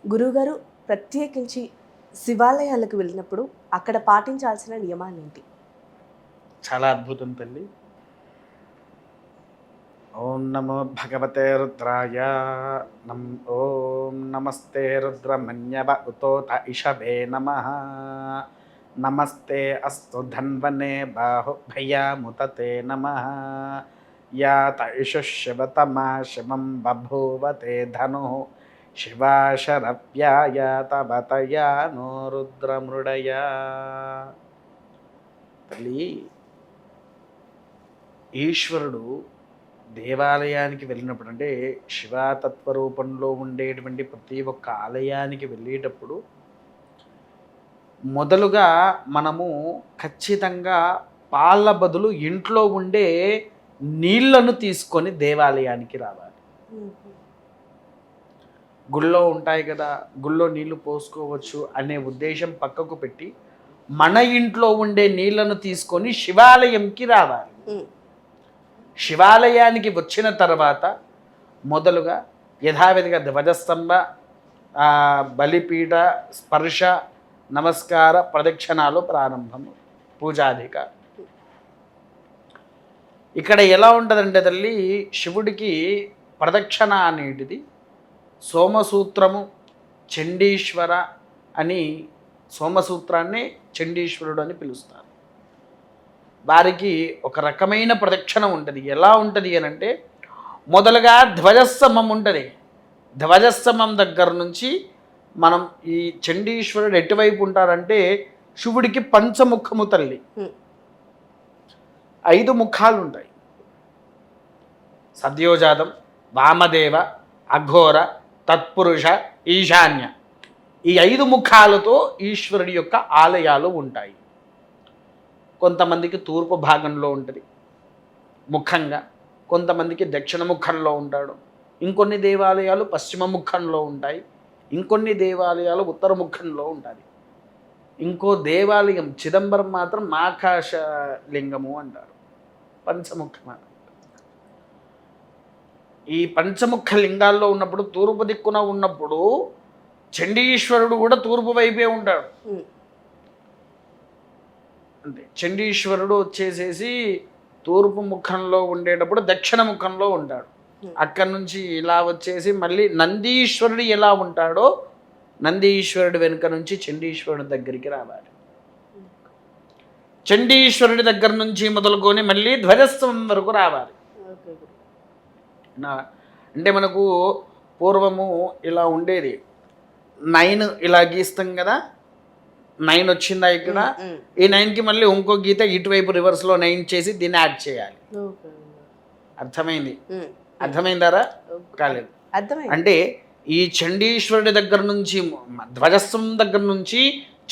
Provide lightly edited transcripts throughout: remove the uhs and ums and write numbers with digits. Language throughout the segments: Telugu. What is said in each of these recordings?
గురువుగారు ప్రత్యేకించి శివాలయాలకు వెళ్ళినప్పుడు అక్కడ పాటించాల్సిన నియమాలు ఏంటి? చాలా అద్భుతం తల్లి. ఓం నమో భగవతే రుద్రాయ. ఓం నమస్తే రుద్రమన్యవ ఉతోత ఇషభే నమః. నమస్తే అస్తు ధన్వనే బాహుభయాముతతే నమః. యాత ఇషు శివతమా శివం బభూవతే ధను శివాశరవ్యాయ తవతయా నో రుద్రమృడయా. తల్లి, ఈశ్వరుడు దేవాలయానికి వెళ్ళినప్పుడు, అంటే శివతత్వ రూపంలో ఉండేటువంటి ప్రతి ఒక్క ఆలయానికి వెళ్ళేటప్పుడు మొదలుగా మనము ఖచ్చితంగా పాల బదులు ఇంట్లో ఉండే నీళ్లను తీసుకొని దేవాలయానికి రావాలి. గుళ్ళో ఉంటాయి కదా, గుళ్ళో నీళ్లు పోసుకోవచ్చు అనే ఉద్దేశం పక్కకు పెట్టి మన ఇంట్లో ఉండే నీళ్లను తీసుకొని శివాలయంకి రావాలి. శివాలయానికి వచ్చిన తర్వాత మొదలుగా యథావిధిగా ధ్వజస్తంభ, బలిపీఠ, స్పర్శ, నమస్కార, ప్రదక్షిణాలు ప్రారంభము, పూజాధిక. ఇక్కడ ఎలా ఉంటుందంటే తల్లి, శివుడికి ప్రదక్షిణ అనేటిది సోమసూత్రము, చండీశ్వర అని, సోమసూత్రాన్ని చండీశ్వరుడు అని పిలుస్తారు. వారికి ఒక రకమైన ప్రదక్షిణ ఉంటుంది. ఎలా ఉంటుంది అని అంటే, మొదలుగా ధ్వజస్తంభం ఉంటుంది. ధ్వజస్తంభం దగ్గర నుంచి మనం ఈ చండీశ్వరుడు ఎటువైపు ఉంటారంటే, శివుడికి పంచముఖము తల్లి, 5 ముఖాలు ఉంటాయి. సద్యోజాతం, వామదేవ, అఘోర, తత్పురుష, ఈశాన్య. ఈ 5 ముఖాలతో ఈశ్వరుడి యొక్క ఆలయాలు ఉంటాయి. కొంతమందికి తూర్పు భాగంలో ఉంటుంది ముఖంగా, కొంతమందికి దక్షిణ ముఖంలో ఉంటాడు, ఇంకొన్ని దేవాలయాలు పశ్చిమ ముఖంలో ఉంటాయి, ఇంకొన్ని దేవాలయాలు ఉత్తర ముఖంలో ఉంటుంది. ఇంకో దేవాలయం చిదంబరం మాత్రం ఆకాశ లింగము అంటారు, పంచముఖం. ఈ పంచముఖ లింగాల్లో ఉన్నప్పుడు, తూర్పు దిక్కున ఉన్నప్పుడు చండీశ్వరుడు కూడా తూర్పు వైపే ఉంటాడు. అంటే చండీశ్వరుడు వచ్చేసేసి తూర్పు ముఖంలో ఉండేటప్పుడు దక్షిణ ముఖంలో ఉంటాడు. అక్కడి నుంచి ఇలా వచ్చేసి మళ్ళీ నందీశ్వరుడు ఎలా ఉంటాడో, నందీశ్వరుడు వెనుక నుంచి చండీశ్వరుడి దగ్గరికి రావాలి. చండీశ్వరుడి దగ్గర నుంచి మొదలుకొని మళ్ళీ ధ్వజస్తంభం వరకు రావాలి. అంటే మనకు పూర్వము ఇలా ఉండేది, 9 ఇలా గీస్తాం కదా, 9 వచ్చిందా ఇక్కడ, ఈ 9కి మళ్ళీ ఇంకో గీత ఇటువైపు రివర్స్లో 9 చేసి దీన్ని యాడ్ చేయాలి. అర్థమైందారా? కాలేదు. అంటే ఈ చండీశ్వరుడి దగ్గర నుంచి, ధ్వజస్తంభం దగ్గర నుంచి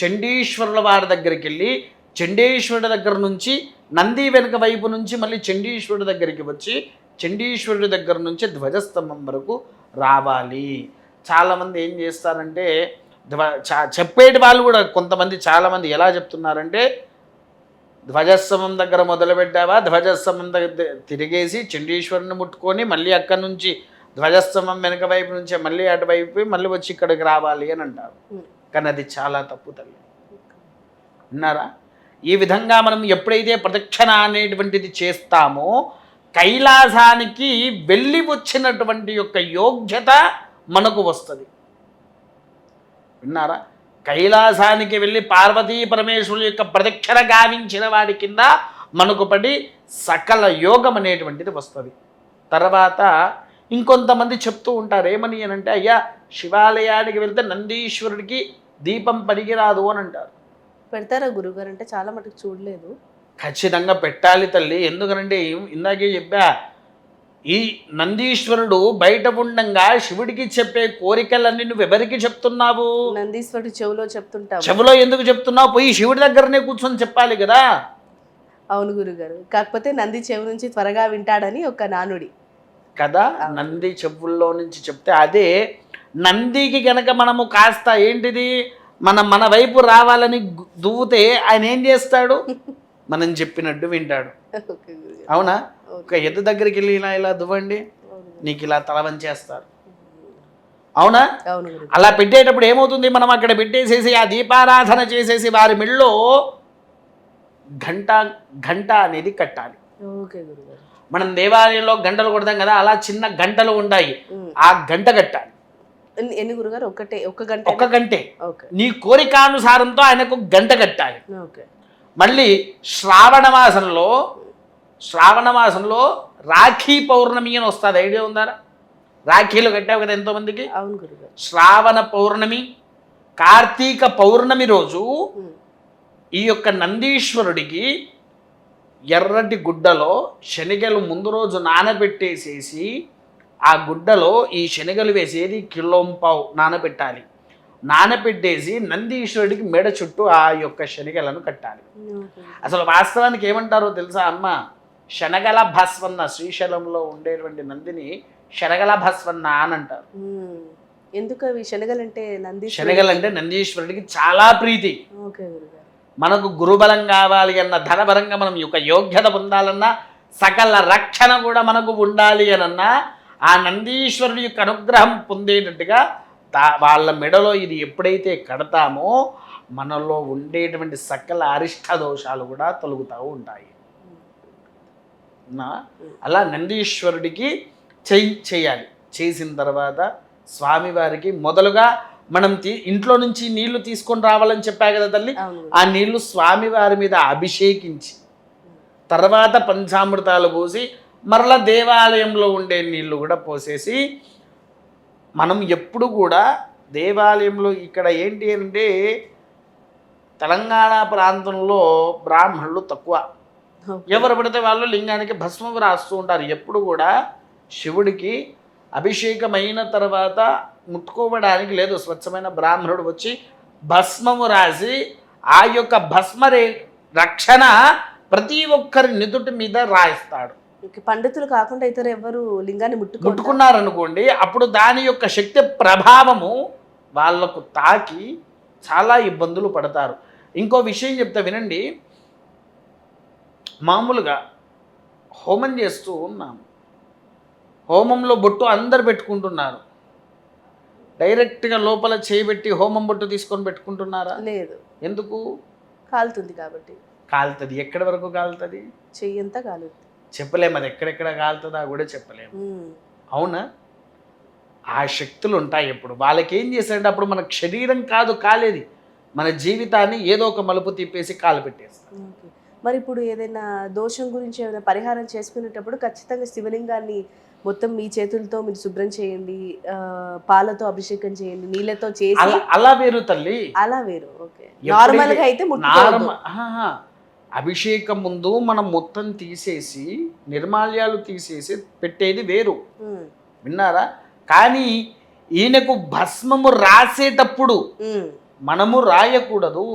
చండీశ్వరుల వారి దగ్గరికి వెళ్ళి, చండీశ్వరుడి దగ్గర నుంచి నంది వెనుక వైపు నుంచి మళ్ళీ చండీశ్వరుడి దగ్గరికి వచ్చి, చండీశ్వరుడి దగ్గర నుంచి ధ్వజస్తంభం వరకు రావాలి. చాలామంది ఏం చేస్తారంటే, చెప్పేటి వాళ్ళు కూడా కొంతమంది, చాలామంది ఎలా చెప్తున్నారంటే, ధ్వజస్తంభం దగ్గర మొదలుపెట్టావా, ధ్వజస్తంభం దగ్గర తిరిగేసి చండీశ్వరుని ముట్టుకొని మళ్ళీ అక్కడి నుంచి ధ్వజస్తంభం వెనక వైపు నుంచి మళ్ళీ అటువైపు మళ్ళీ వచ్చి ఇక్కడికి రావాలి అని అంటారు. కానీ అది చాలా తప్పు తల్లి. విన్నారా? ఈ విధంగా మనం ఎప్పుడైతే ప్రదక్షిణ అనేటువంటిది చేస్తామో, కైలాసానికి వెళ్ళి వచ్చినటువంటి యొక్క యోగ్యత మనకు వస్తుంది. విన్నారా? కైలాసానికి వెళ్ళి పార్వతీ పరమేశ్వరుల యొక్క ప్రదక్షిణ గావించిన వాడి కింద మనకు పడి సకల యోగం అనేటువంటిది వస్తుంది. తర్వాత ఇంకొంతమంది చెప్తూ ఉంటారు, ఏమని అని అంటే, అయ్యా శివాలయానికి వెళ్తే నందీశ్వరుడికి దీపం పనికిరాదు అని అంటారు. పెడతారా గురుగారు? అంటే చాలా మటుకు చూడలేదు. ఖచ్చితంగా పెట్టాలి తల్లి. ఎందుకనంటే ఇందాకే చెప్పా, ఈ నందీశ్వరుడు బయట ఉండంగా శివుడికి చెప్పే కోరికలన్నీ నువ్వు ఎవరికి చెప్తున్నావు? నందీశ్వరుడు చెవులో చెప్తుంటావు. చెవులో ఎందుకు చెప్తున్నావు? పోయి శివుడి దగ్గరనే కూర్చొని చెప్పాలి కదా. అవును గురుగారు, కాకపోతే నంది చెవు నుంచి త్వరగా వింటాడని ఒక నానుడి కదా. నంది చెవుల్లో నుంచి చెప్తే, అదే నందికి గనక మనము కాస్త ఏంటిది మన వైపు రావాలని దువ్వుతే ఆయన ఏం చేస్తాడు? మనం చెప్పినట్టు వింటాడు. అవునా? ఒక ఎద్దు దగ్గరికి వెళ్ళి ఇలా దువ్వండి, నీకు ఇలా తల వంచేస్తారు. అవునా? అవును గురుగారు. అలా పెట్టేటప్పుడు ఏమవుతుంది, మనం అక్కడ పెట్టేసేసి ఆ దీపారాధన చేసేసి వారి మెళ్ళో గంట అనేది కట్టాలి. ఓకే గురుగారు. మనం దేవాలయంలో గంటలు కొడతాం కదా, అలా చిన్న గంటలు ఉంటాయి, ఆ గంట కట్టాలి. ఎన్ని గురుగారు? ఒక్క గంట? ఒక్క గంటే. ఓకే. నీ కోరికానుసారంతో ఆయనకు గంట కట్టాలి. ఓకే. మళ్ళీ శ్రావణ మాసంలో రాఖీ పౌర్ణమి అని వస్తుంది, ఐడియా ఉందా? రాఖీలు కట్టావు కదా ఎంతోమందికి. అవును గురుగారు. శ్రావణ పౌర్ణమి, కార్తీక పౌర్ణమి రోజు ఈ యొక్క నందీశ్వరుడికి ఎర్రటి గుడ్డలో శనగలు ముందు రోజు నానబెట్టేసేసి ఆ గుడ్డలో ఈ శనగలు వేసేది కిలోంపావు నానబెట్టాలి. నానబెట్టేసి నందీశ్వరుడికి మెడ చుట్టూ ఆ యొక్క శనగలను కట్టాలి. అసలు వాస్తవానికి ఏమంటారో తెలుసా అమ్మ? శనగల భస్వన్న, శ్రీశైలంలో ఉండేటువంటి నందిని శనగల భస్వన్న అని అంటారు. ఎందుకు అవి శనగలంటే శనగలంటే నందీశ్వరుడికి చాలా ప్రీతి. ఓకే గురుగారు. మనకు గురుబలం కావాలి అన్న, ధనపరంగా మనం యొక్క యోగ్యత పొందాలన్నా, సకల రక్షణ కూడా మనకు ఉండాలి అనన్నా, ఆ నందీశ్వరుడి యొక్క అనుగ్రహం పొందేటట్టుగా వాళ్ళ మెడలో ఇది ఎప్పుడైతే కడతామో మనలో ఉండేటువంటి సకల అరిష్ట దోషాలు కూడా తొలగుతూ ఉంటాయి. అలా నందీశ్వరుడికి చేయాలి. చేసిన తర్వాత స్వామివారికి మొదలుగా మనం ఇంట్లో నుంచి నీళ్లు తీసుకొని రావాలని చెప్పా కదా తల్లి, ఆ నీళ్లు స్వామివారి మీద అభిషేకించి తర్వాత పంచామృతాలు పోసి మరలా దేవాలయంలో ఉండే నీళ్లు కూడా పోసేసి, మనం ఎప్పుడు కూడా దేవాలయంలో ఇక్కడ ఏంటి అంటే తెలంగాణ ప్రాంతంలో బ్రాహ్మణులు తక్కువ, ఎవరు పడితే వాళ్ళు లింగానికి భస్మం రాస్తూ ఉంటారు. ఎప్పుడు కూడా శివుడికి అభిషేకమైన తర్వాత ముట్టుకోవడానికి లేదు, స్వచ్ఛమైన బ్రాహ్మణుడు వచ్చి భస్మము రాసి ఆ యొక్క భస్మ రక్షణ ప్రతి ఒక్కరి నిదుటి మీద రాయిస్తాడు. పండితులు కాకుండా ఇతర ఎవరు లింగాన్ని ముట్టుకున్నారనుకోండి, అప్పుడు దాని యొక్క శక్తి ప్రభావము వాళ్లకు తాకి చాలా ఇబ్బందులు పడతారు. ఇంకో విషయం చెప్తా వినండి. మామూలుగా హోమం చేస్తూ ఉన్నాము, హోమంలో బొట్టు అందరు పెట్టుకుంటున్నారు, డైరెక్ట్గా లోపల చేయబెట్టి హోమం బొట్టు తీసుకొని పెట్టుకుంటున్నారా? లేదు. ఎందుకు? కాలుతుంది కాబట్టి. కాలుతుంది. ఎక్కడి వరకు కాలుతుంది? చెయ్యంతా కాలుతుంది. చెప్పలేము, అది ఎక్కడెక్కడ కాలుతుందా కూడా చెప్పలేము. అవునా? ఆ శక్తులు ఉంటాయి. ఎప్పుడు వాళ్ళకి ఏం చేశారంటే అప్పుడు మన శరీరం కాదు కాలేది, మన జీవితాన్ని ఏదో ఒక మలుపు తిప్పేసి కాలు పెట్టేస్తాం. మరి ఇప్పుడు ఏదైనా దోషం గురించి ఏదైనా పరిహారం చేసుకునేటప్పుడు ఖచ్చితంగా శివలింగాన్ని మొత్తం మీ చేతులతో మీరు శుభ్రం చేయండి, పాలతో అభిషేకం చేయండి, నీళ్ళతో చేసి. అలా వేరు తల్లి, అలా వేరు. ఓకే. నార్మల్ గా అయితే అభిషేకం ముందు మనం మొత్తం తీసేసి నిర్మాల్యాలు తీసేసి పెట్టేది వేరు, విన్నారా? కానీ ఈయనకు భస్మము రాసేటప్పుడు మనము రాయకూడదు,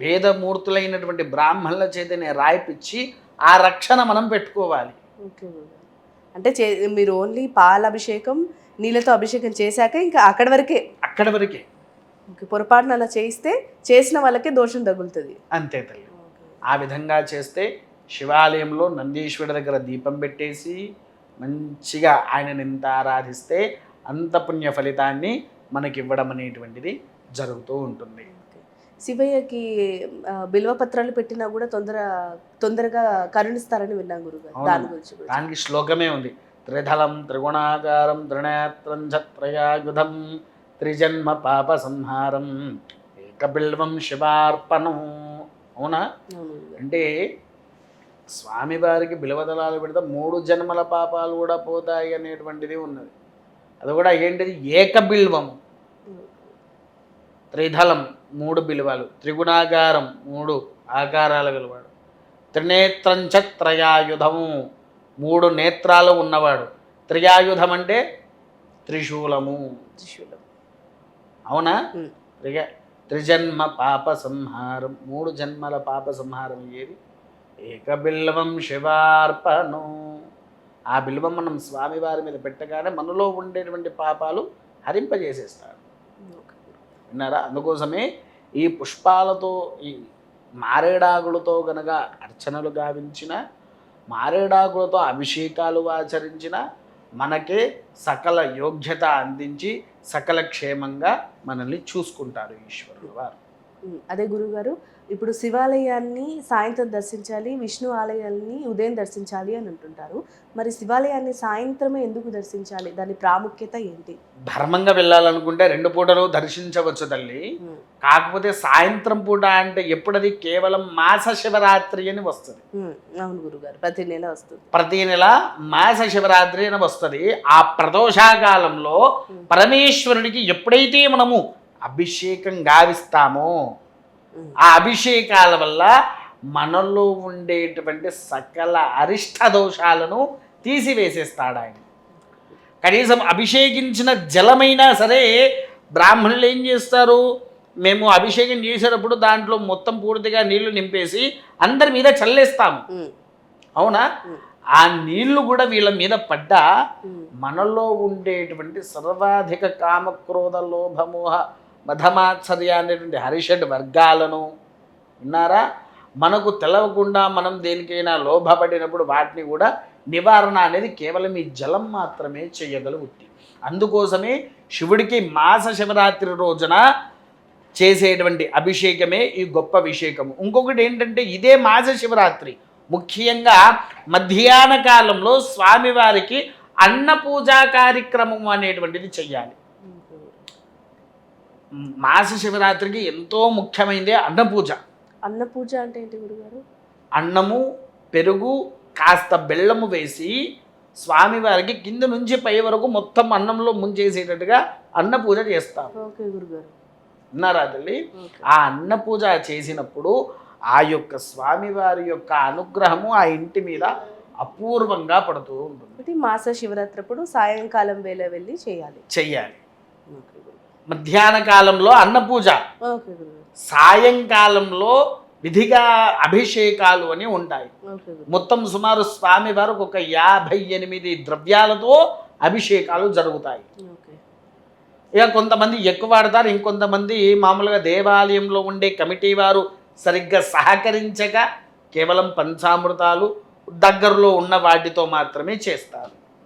వేదమూర్తులైనటువంటి బ్రాహ్మణుల చేతనే రాయిపిచ్చి ఆ రక్షణ మనం పెట్టుకోవాలి. అంటే మీరు ఓన్లీ పాల అభిషేకం నీళ్ళతో అభిషేకం చేశాక ఇంకా అక్కడి వరకే పొరపాటున అలా చేయిస్తే చేసిన వాళ్ళకే దోషం తగులుతుంది, అంతే తల్లి. ఆ విధంగా చేస్తే శివాలయంలో నందీశ్వరుడి దగ్గర దీపం పెట్టేసి మంచిగా ఆయనని ఎంత ఆరాధిస్తే అంత పుణ్య ఫలితాన్ని మనకి ఇవ్వడం అనేటువంటిది జరుగుతూ ఉంటుంది. శివయ్యకి బిల్వపత్రాలు పెట్టినా కూడా తొందరగా కరుణిస్తారని విన్నాం గురుగారు. దాని గురించి దానికి శ్లోకమే ఉంది. త్రిధలం త్రిగుణాకారం త్రినేత్రం ఛత్రయాయుధం త్రిజన్మ పాప సంహారం ఏకబిల్వం శివార్పణం. అవునా? అంటే స్వామివారికి బిల్వదళాలు పెడితే 3 జన్మల పాపాలు కూడా పోతాయి అనేటువంటిది ఉన్నది. అది కూడా ఏంటిది? ఏకబిల్వము. త్రిధలం 3 బిల్వాలు, త్రిగుణాకారం 3 ఆకారాలు గలవాడు, త్రినేత్రంచ త్రయాయుధము 3 నేత్రాలు ఉన్నవాడు. త్రయాయుధం అంటే త్రిశూలము. అవునా? త్రిజన్మ పాప సంహారం 3 జన్మల పాప సంహారం ఏది? ఏకబిల్వం శివార్పణం. ఆ బిల్వం మనం స్వామివారి మీద పెట్టగానే మనలో ఉండేటువంటి పాపాలు హరింపజేసేస్తాడు. విన్నారా? అందుకోసమే ఈ పుష్పాలతో, ఈ మారేడాకులతో గనక అర్చనలు గావించిన, మారేడాకులతో అభిషేకాలు ఆచరించిన మనకే సకల యోగ్యత అందించి సకల క్షేమంగా మనల్ని చూసుకుంటారు ఈశ్వరుడు వారు. అదే గురుగారు, ఇప్పుడు శివాలయాన్ని సాయంత్రం దర్శించాలి, విష్ణు ఆలయాన్ని ఉదయం దర్శించాలి అని అంటుంటారు. మరి శివాలయాన్ని సాయంత్రమే ఎందుకు దర్శించాలి? దాని ప్రాముఖ్యత ఏంటి? ధర్మంగా వెళ్ళాలనుకుంటే 2 పూటలు దర్శించవచ్చు తల్లి. కాకపోతే సాయంత్రం పూట అంటే ఎప్పుడది కేవలం మాస శివరాత్రి అని వస్తుంది. అవును గురుగారు, ప్రతి నెల వస్తుంది. ప్రతి నెల మాస శివరాత్రి అని వస్తుంది. ఆ ప్రదోషాకాలంలో పరమేశ్వరుడికి ఎప్పుడైతే మనము అభిషేకం గావిస్తామో ఆ అభిషేకాల వల్ల మనలో ఉండేటువంటి సకల అరిష్ట దోషాలను తీసివేసేస్తాడు ఆయన. కనీసం అభిషేకించిన జలమైనా సరే బ్రాహ్మణులు ఏం చేస్తారు, మేము అభిషేకం చేసేటప్పుడు దాంట్లో మొత్తం పూర్తిగా నీళ్లు నింపేసి అందరి మీద చల్లేస్తాము, అవునా? ఆ నీళ్లు కూడా వీళ్ళ మీద పడ్డా మనలో ఉండేటువంటి సర్వాధిక కామక్రోధ లోభమోహ మధమాత్సర్య అనేటువంటి హరిషడ్ వర్గాలను విన్నారా, మనకు తెలవకుండా మనం దేనికైనా లోభపడినప్పుడు వాటిని కూడా నివారణ అనేది కేవలం ఈ జలం మాత్రమే చేయగలుగుతుంది. అందుకోసమే శివుడికి మాస శివరాత్రి రోజున చేసేటువంటి అభిషేకమే ఈ గొప్ప అభిషేకము. ఇంకొకటి ఏంటంటే ఇదే మాస శివరాత్రి ముఖ్యంగా మధ్యాహ్న కాలంలో స్వామివారికి అన్న పూజా కార్యక్రమం అనేటువంటిది చెయ్యాలి. మాస శివరాత్రికి ఎంతో ముఖ్యమైనదే అన్నపూజ. అన్నపూజ అంటే ఏంటి గురుగారు? అన్నము పెరుగు కాస్త బెల్లము వేసి స్వామివారికి కింద నుంచి పై వరకు మొత్తం అన్నంలో ముంచేసేటట్టుగా అన్నపూజ చేస్తారు. ఓకే గురుగారు, విన్నారా తల్లి? ఆ అన్నపూజ చేసినప్పుడు ఆ యొక్క స్వామివారి యొక్క అనుగ్రహము ఆ ఇంటి మీద అపూర్వంగా పడుతూ ఉంటుంది. మాస శివరాత్రి అప్పుడు సాయంకాలం వేళ వెళ్ళి చెయ్యాలి. మధ్యాహ్న కాలంలో అన్నపూజ, సాయంకాలంలో విధిగా అభిషేకాలు అని ఉంటాయి. మొత్తం సుమారు స్వామి వారికి ఒక 58 ద్రవ్యాలతో అభిషేకాలు జరుగుతాయి. ఇక కొంతమంది ఎక్కువ వాడతారు, ఇంకొంతమంది మామూలుగా దేవాలయంలో ఉండే కమిటీ వారు సరిగ్గా సహకరించక కేవలం పంచామృతాలు దగ్గరలో ఉన్న వాటితో మాత్రమే చేస్తారు.